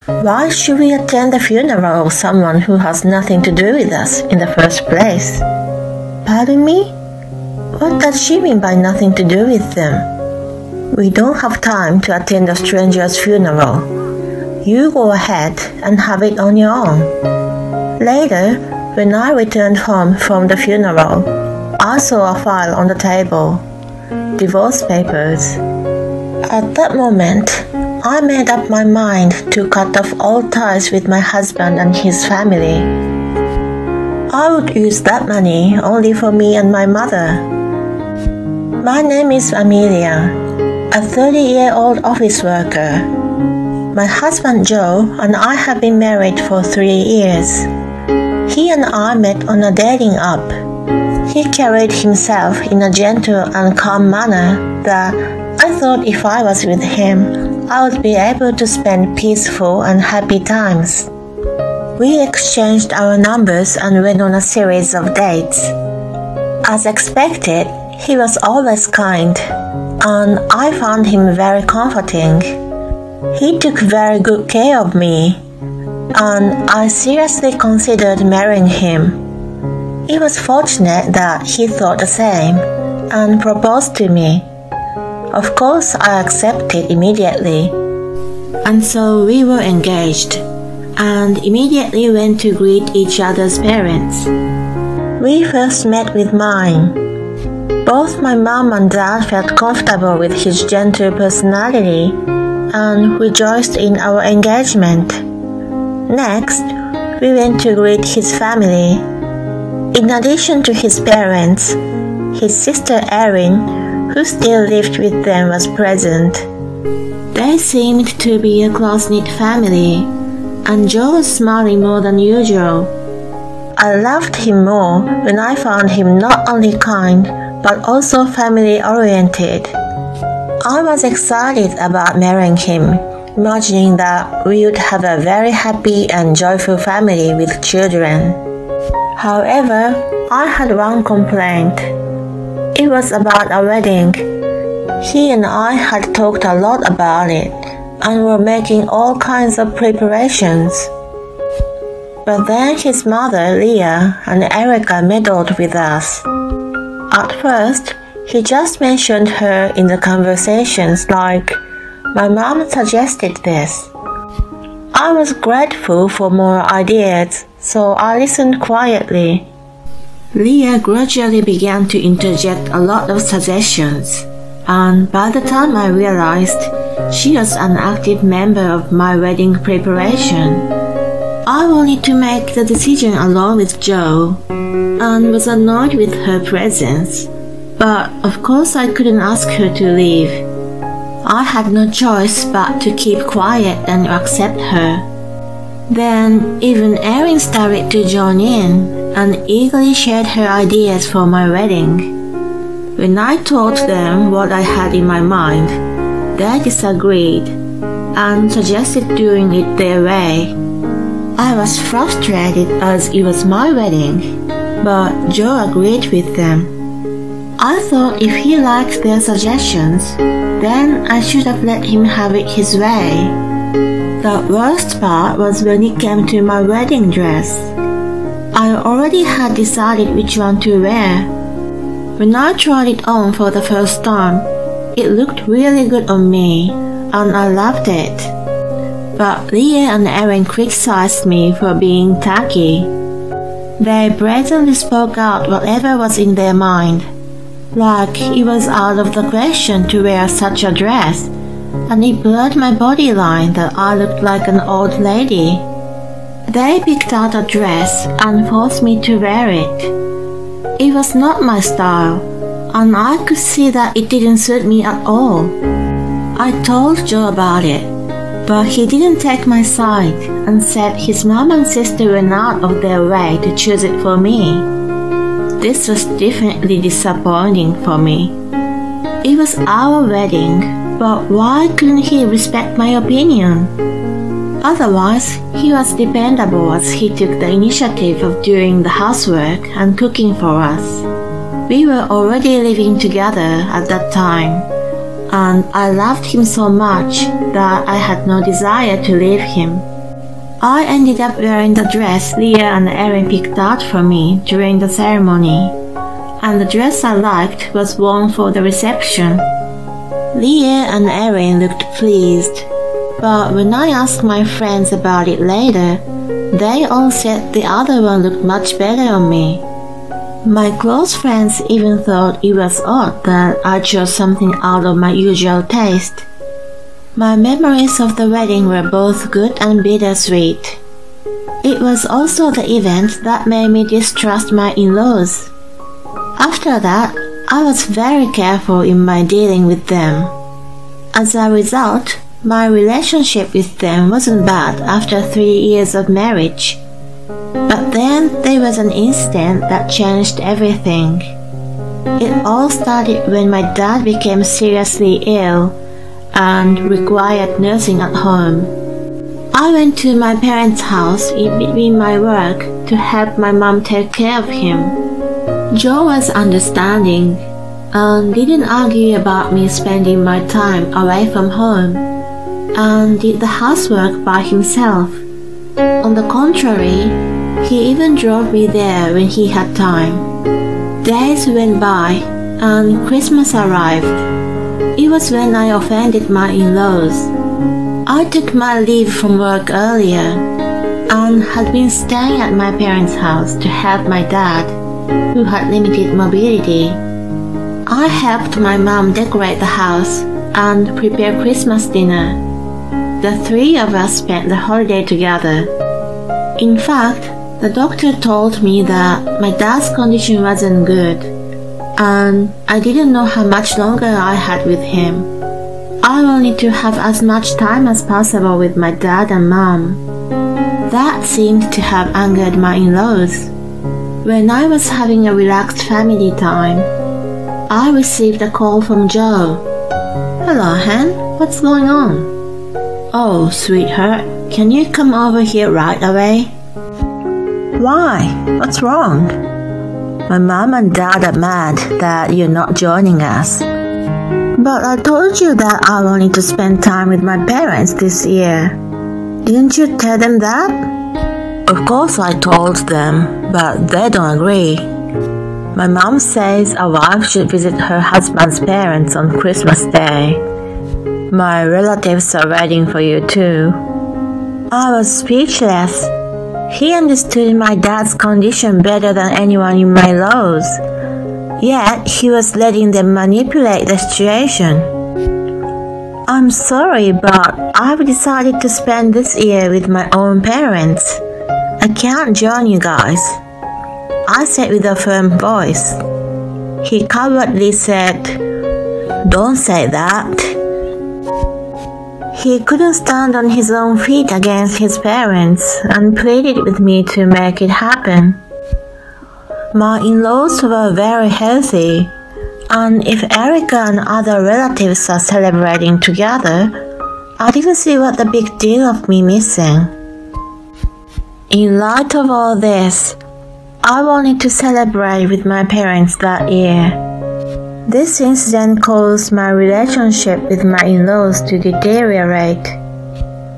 Why should we attend the funeral of someone who has nothing to do with us in the first place? Pardon me? What does she mean by nothing to do with them? We don't have time to attend a stranger's funeral. You go ahead and have it on your own. Later, when I returned home from the funeral, I saw a file on the table. Divorce papers. At that moment, I made up my mind to cut off all ties with my husband and his family. I would use that money only for me and my mother. My name is Amelia, a 30-year-old office worker. My husband Joe and I have been married for 3 years. He and I met on a dating app. He carried himself in a gentle and calm manner that I thought if I was with him, I would be able to spend peaceful and happy times. We exchanged our numbers and went on a series of dates. As expected, he was always kind, and I found him very comforting. He took very good care of me, and I seriously considered marrying him. It was fortunate that he thought the same and proposed to me. Of course, I accepted immediately, and so we were engaged and immediately went to greet each other's parents. We first met with mine. Both my mom and dad felt comfortable with his gentle personality and rejoiced in our engagement. Next, we went to greet his family. In addition to his parents, his sister Erin, who still lived with them, was present. They seemed to be a close-knit family, and Joe was smiling more than usual. I loved him more when I found him not only kind, but also family-oriented. I was excited about marrying him, imagining that we would have a very happy and joyful family with children. However, I had one complaint. It was about a wedding. He and I had talked a lot about it and were making all kinds of preparations. But then his mother, Leah, and Erica meddled with us. At first, he just mentioned her in the conversations like, "My mom suggested this." I was grateful for more ideas, so I listened quietly. Leah gradually began to interject a lot of suggestions, and by the time I realized, she was an active member of my wedding preparation. I wanted to make the decision along with Joe, and was annoyed with her presence, but of course I couldn't ask her to leave. I had no choice but to keep quiet and accept her. Then even Erin started to join in and eagerly shared her ideas for my wedding. When I told them what I had in my mind, they disagreed and suggested doing it their way. I was frustrated as it was my wedding, but Joe agreed with them. I thought if he liked their suggestions, then I should have let him have it his way. The worst part was when it came to my wedding dress. I already had decided which one to wear. When I tried it on for the first time, it looked really good on me, and I loved it. But Leah and Erin criticized me for being tacky. They brazenly spoke out whatever was in their mind, like it was out of the question to wear such a dress, and it blurred my body line that I looked like an old lady. They picked out a dress and forced me to wear it. It was not my style, and I could see that it didn't suit me at all. I told Joe about it, but he didn't take my side and said his mom and sister went out of their way to choose it for me. This was definitely disappointing for me. It was our wedding, but why couldn't he respect my opinion? Otherwise, he was dependable as he took the initiative of doing the housework and cooking for us. We were already living together at that time, and I loved him so much that I had no desire to leave him. I ended up wearing the dress Leah and Erin picked out for me during the ceremony, and the dress I liked was worn for the reception. Leah and Erin looked pleased, but when I asked my friends about it later, they all said the other one looked much better on me. My close friends even thought it was odd that I chose something out of my usual taste. My memories of the wedding were both good and bittersweet. It was also the event that made me distrust my in-laws. After that, I was very careful in my dealing with them. As a result, my relationship with them wasn't bad after 3 years of marriage. But then there was an incident that changed everything. It all started when my dad became seriously ill and required nursing at home. I went to my parents' house in between my work to help my mom take care of him. Joe was understanding and didn't argue about me spending my time away from home and did the housework by himself. On the contrary, he even drove me there when he had time. Days went by and Christmas arrived. It was when I offended my in-laws. I took my leave from work earlier and had been staying at my parents' house to help my dad, who had limited mobility. I helped my mom decorate the house and prepare Christmas dinner. The three of us spent the holiday together. In fact, the doctor told me that my dad's condition wasn't good, and I didn't know how much longer I had with him. I wanted to have as much time as possible with my dad and mom. That seemed to have angered my in-laws. When I was having a relaxed family time, I received a call from Joe. "Hello, Hen. What's going on?" "Oh, sweetheart, can you come over here right away?" "Why? What's wrong?" "My mom and dad are mad that you're not joining us." "But I told you that I wanted to spend time with my parents this year. Didn't you tell them that?" "Of course I told them, but they don't agree. My mom says a wife should visit her husband's parents on Christmas Day. My relatives are waiting for you too." I was speechless. He understood my dad's condition better than anyone in my laws, yet he was letting them manipulate the situation. "I'm sorry, but I've decided to spend this year with my own parents. I can't join you guys," I said with a firm voice. He cowardly said, "Don't say that." He couldn't stand on his own feet against his parents and pleaded with me to make it happen. My in-laws were very healthy, and if Erica and other relatives are celebrating together, I didn't see what the big deal of me missing. In light of all this, I wanted to celebrate with my parents that year. This incident caused my relationship with my in-laws to deteriorate.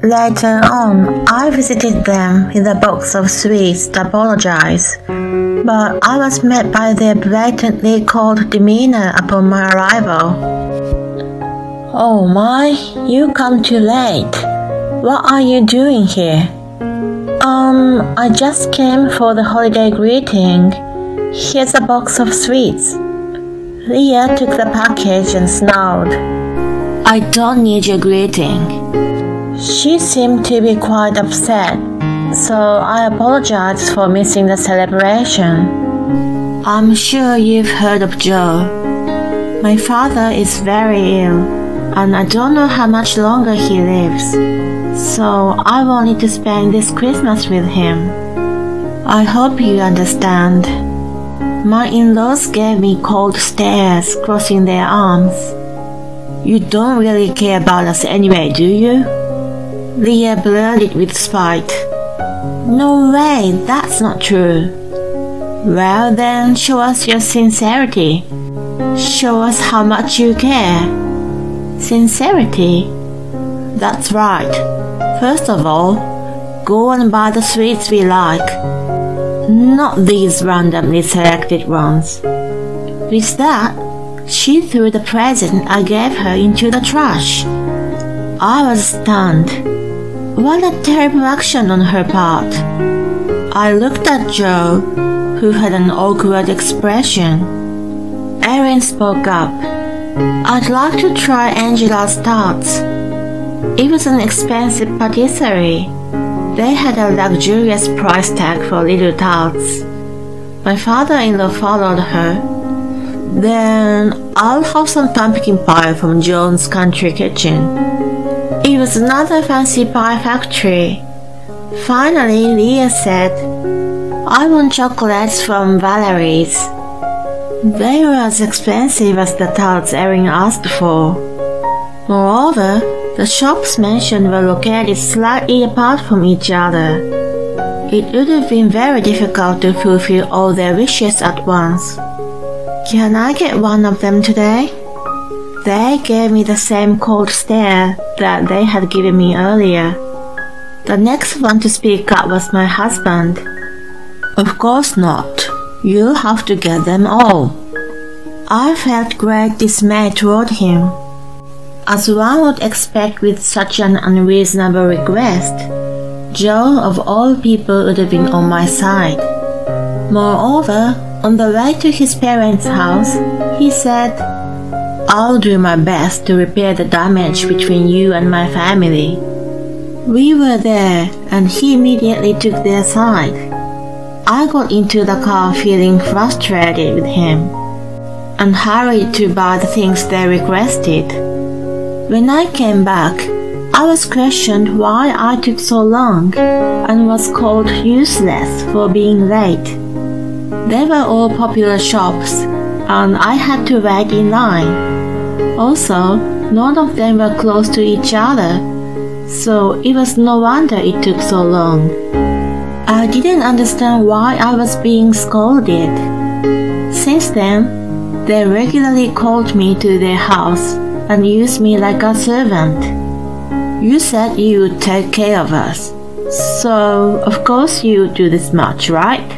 Later on, I visited them with a box of sweets to apologize, but I was met by their blatantly cold demeanor upon my arrival. "Oh my, you come too late. What are you doing here?" I just came for the holiday greeting. Here's a box of sweets." Leah took the package and snarled, "I don't need your greeting." She seemed to be quite upset, so I apologized for missing the celebration. "I'm sure you've heard of Joe. My father is very ill, and I don't know how much longer he lives, so I wanted to spend this Christmas with him. I hope you understand." My in-laws gave me cold stares, crossing their arms. "You don't really care about us anyway, do you?" Leah blurted with spite. "No way, that's not true." "Well then, show us your sincerity. Show us how much you care." "Sincerity?" "That's right. First of all, go and buy the sweets we like. Not these randomly selected ones." With that, she threw the present I gave her into the trash. I was stunned. What a terrible action on her part. I looked at Joe, who had an awkward expression. Erin spoke up. "I'd like to try Angela's tarts." It was an expensive patisserie. They had a luxurious price tag for little tarts. My father-in-law followed her. "Then I'll have some pumpkin pie from John's Country Kitchen." It was another fancy pie factory. Finally, Leah said, "I want chocolates from Valerie's." They were as expensive as the tarts Erin asked for. Moreover, the shops mentioned were located slightly apart from each other. It would have been very difficult to fulfill all their wishes at once. "Can I get one of them today?" They gave me the same cold stare that they had given me earlier. The next one to speak up was my husband. "Of course not. You'll have to get them all." I felt great dismay toward him. As one would expect with such an unreasonable request, Joe of all people would have been on my side. Moreover, on the way to his parents' house, he said, "I'll do my best to repair the damage between you and my family." We were there, and he immediately took their side. I got into the car feeling frustrated with him, and hurried to buy the things they requested. When I came back, I was questioned why I took so long, and was called useless for being late. They were all popular shops, and I had to wait in line. Also, none of them were close to each other, so it was no wonder it took so long. I didn't understand why I was being scolded. Since then, they regularly called me to their house and used me like a servant. "You said you would take care of us, so of course you would do this much, right?"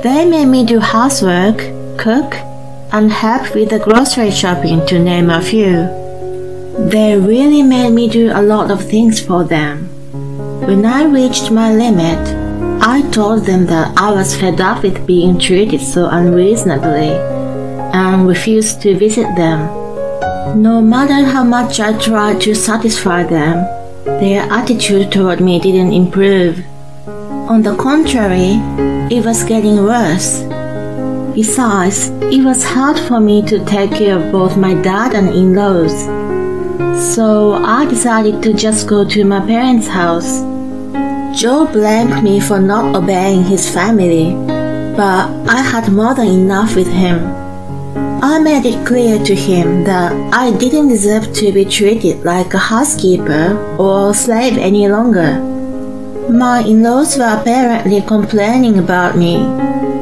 They made me do housework, cook, and help with the grocery shopping, to name a few. They really made me do a lot of things for them. When I reached my limit, I told them that I was fed up with being treated so unreasonably, and refused to visit them. No matter how much I tried to satisfy them, their attitude toward me didn't improve. On the contrary, it was getting worse. Besides, it was hard for me to take care of both my dad and in-laws. So I decided to just go to my parents' house. Joe blamed me for not obeying his family, but I had more than enough with him. I made it clear to him that I didn't deserve to be treated like a housekeeper or a slave any longer. My in-laws were apparently complaining about me,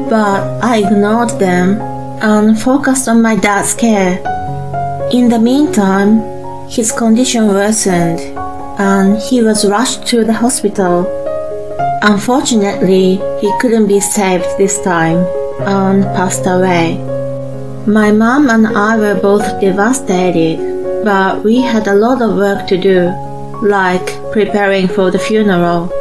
but I ignored them and focused on my dad's care. In the meantime, his condition worsened, and he was rushed to the hospital. Unfortunately, he couldn't be saved this time and passed away. My mom and I were both devastated, but we had a lot of work to do, like preparing for the funeral.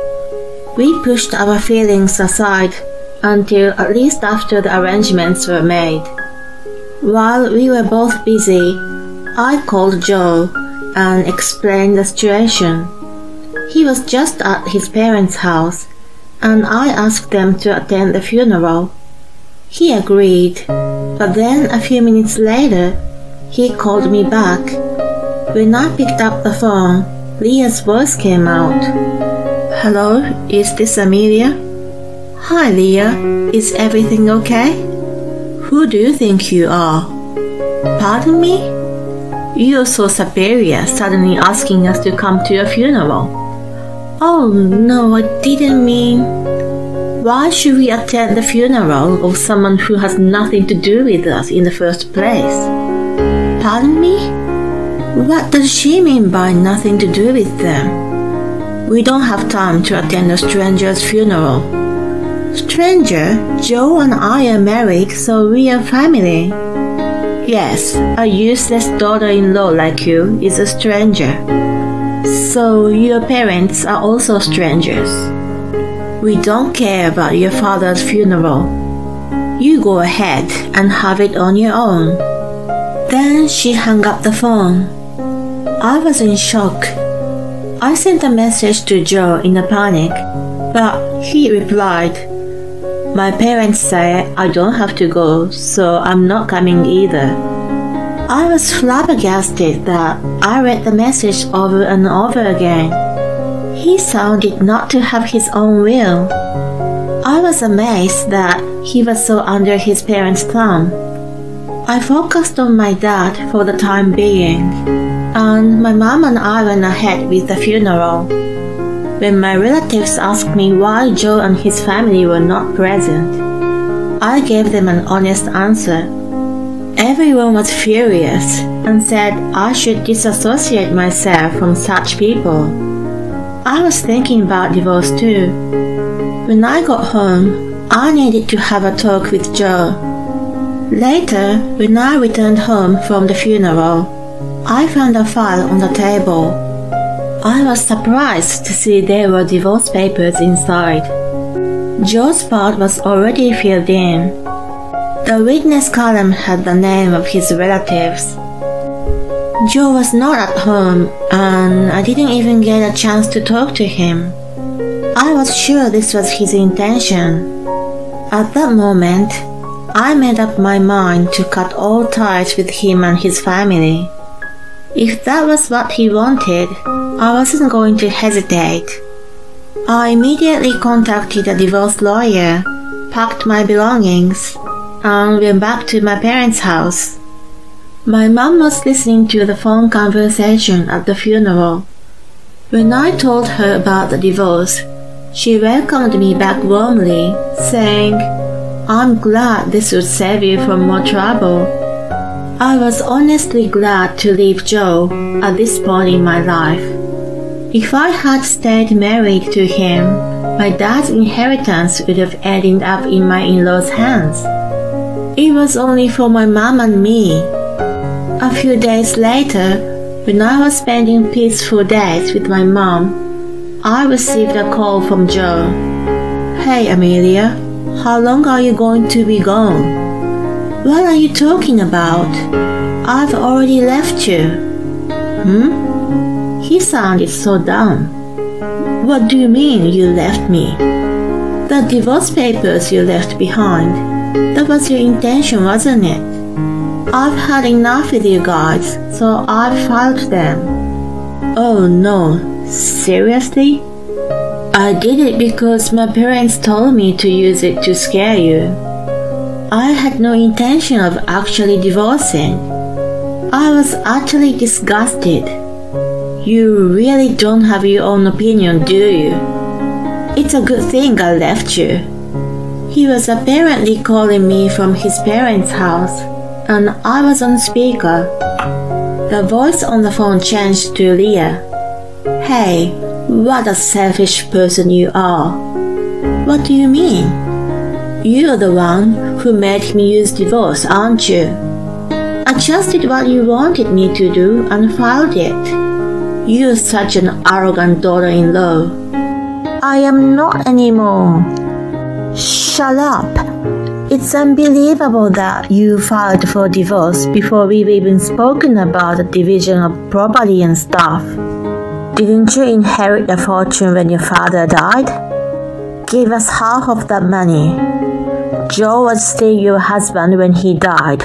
We pushed our feelings aside until at least after the arrangements were made. While we were both busy, I called Joe and explained the situation. He was just at his parents' house, and I asked them to attend the funeral. He agreed, but then a few minutes later, he called me back. When I picked up the phone, Leah's voice came out. "Hello, is this Amelia?" "Hi, Leah. Is everything okay?" "Who do you think you are?" "Pardon me?" "You're so superior, suddenly asking us to come to your funeral." "Oh, no, I didn't mean..." "Why should we attend the funeral of someone who has nothing to do with us in the first place?" "Pardon me? What does she mean by nothing to do with them?" we don't have time to attend a stranger's funeral. Stranger? Joe and I are married, so we are family. Yes, a useless daughter-in-law like you is a stranger. So your parents are also strangers. We don't care about your father's funeral. You go ahead and have it on your own. Then she hung up the phone. I was in shock. I sent a message to Joe in a panic, but he replied, "My parents say I don't have to go, so I'm not coming either." I was flabbergasted that I read the message over and over again. He sounded not to have his own will. I was amazed that he was so under his parents' thumb. I focused on my dad for the time being, and my mom and I went ahead with the funeral. When my relatives asked me why Joe and his family were not present, I gave them an honest answer. Everyone was furious and said I should disassociate myself from such people. I was thinking about divorce too. When I got home, I needed to have a talk with Joe. Later, when I returned home from the funeral, I found a file on the table. I was surprised to see there were divorce papers inside. Joe's part was already filled in. The witness column had the name of his relatives. Joe was not at home, and I didn't even get a chance to talk to him. I was sure this was his intention. At that moment, I made up my mind to cut all ties with him and his family. If that was what he wanted, I wasn't going to hesitate. I immediately contacted a divorce lawyer, packed my belongings, and went back to my parents' house. My mom was listening to the phone conversation at the funeral. When I told her about the divorce, she welcomed me back warmly, saying, "I'm glad this would save you from more trouble." I was honestly glad to leave Joe at this point in my life. If I had stayed married to him, my dad's inheritance would have ended up in my in-laws' hands. It was only for my mom and me. A few days later, when I was spending peaceful days with my mom, I received a call from Joe. "Hey Amelia, how long are you going to be gone?" "What are you talking about? I've already left you." He sounded so dumb. "What do you mean you left me?" "The divorce papers you left behind. That was your intention, wasn't it? I've had enough with you guys, so I've filed them." "Oh no, seriously?" "I did it because my parents told me to use it to scare you. I had no intention of actually divorcing." I was utterly disgusted. "You really don't have your own opinion, do you? It's a good thing I left you." He was apparently calling me from his parents' house, and I was on speaker. The voice on the phone changed to Leah. "Hey, what a selfish person you are." "What do you mean?" "You're the one who made me use divorce, aren't you?" "I just did what you wanted me to do and filed it." "You're such an arrogant daughter-in-law." "I am not anymore." "Shut up. It's unbelievable that you filed for divorce before we've even spoken about the division of property and stuff. Didn't you inherit a fortune when your father died? Give us half of that money. Joe was still your husband when he died.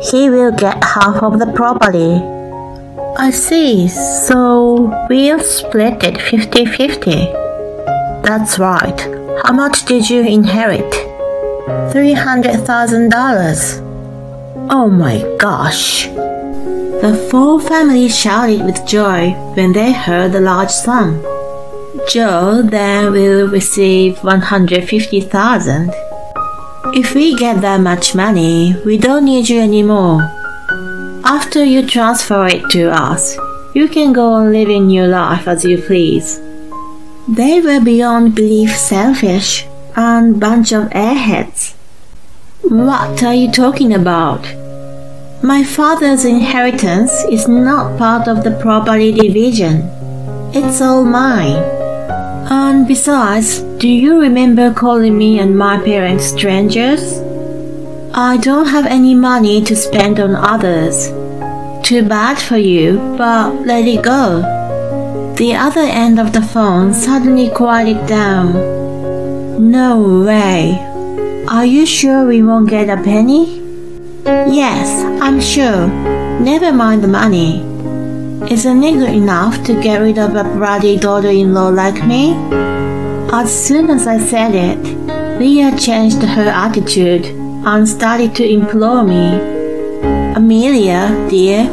He will get half of the property." "I see, so we'll split it 50-50. "That's right. How much did you inherit?" $300,000. "Oh my gosh." The full family shouted with joy when they heard the large sum. Joe then will receive $150,000. "If we get that much money, we don't need you anymore. After you transfer it to us, you can go on living your life as you please. They were beyond belief selfish and bunch of airheads. What are you talking about? My father's inheritance is not part of the property division. It's all mine. And besides, do you remember calling me and my parents strangers? I don't have any money to spend on others. Too bad for you, but let it go. The other end of the phone suddenly quieted down. No way. Are you sure we won't get a penny? Yes, I'm sure. Never mind the money. Isn't it good enough to get rid of a bratty daughter-in-law like me? As soon as I said it, Leah changed her attitude and started to implore me. Amelia, dear,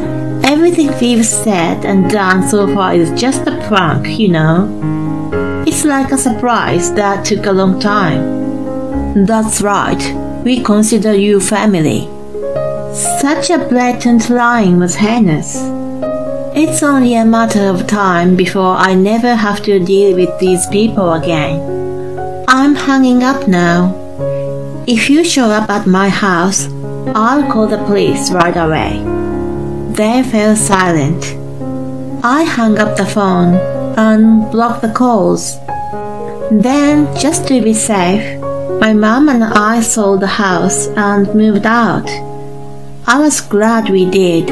everything we've said and done so far is just a prank, you know. It's like a surprise that took a long time. That's right, we consider you family. Such a blatant lying was heinous. It's only a matter of time before I never have to deal with these people again. I'm hanging up now. If you show up at my house, I'll call the police right away. They fell silent. I hung up the phone and blocked the calls. Then, just to be safe, my mom and I sold the house and moved out. I was glad we did.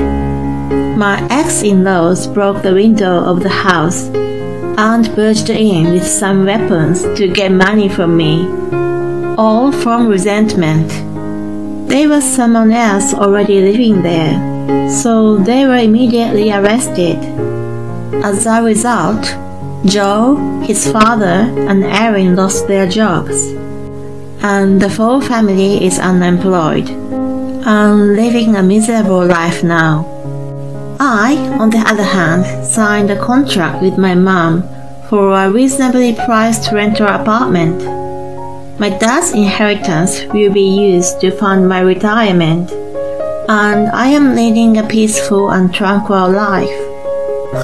My ex-in-laws broke the window of the house and burst in with some weapons to get money from me, all from resentment. There was someone else already living there, so they were immediately arrested. As a result, Joe, his father, and Erin lost their jobs, and the whole family is unemployed and living a miserable life now. I, on the other hand, signed a contract with my mom for a reasonably priced rental apartment. My dad's inheritance will be used to fund my retirement, and I am leading a peaceful and tranquil life.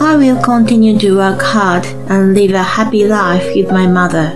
I will continue to work hard and live a happy life with my mother.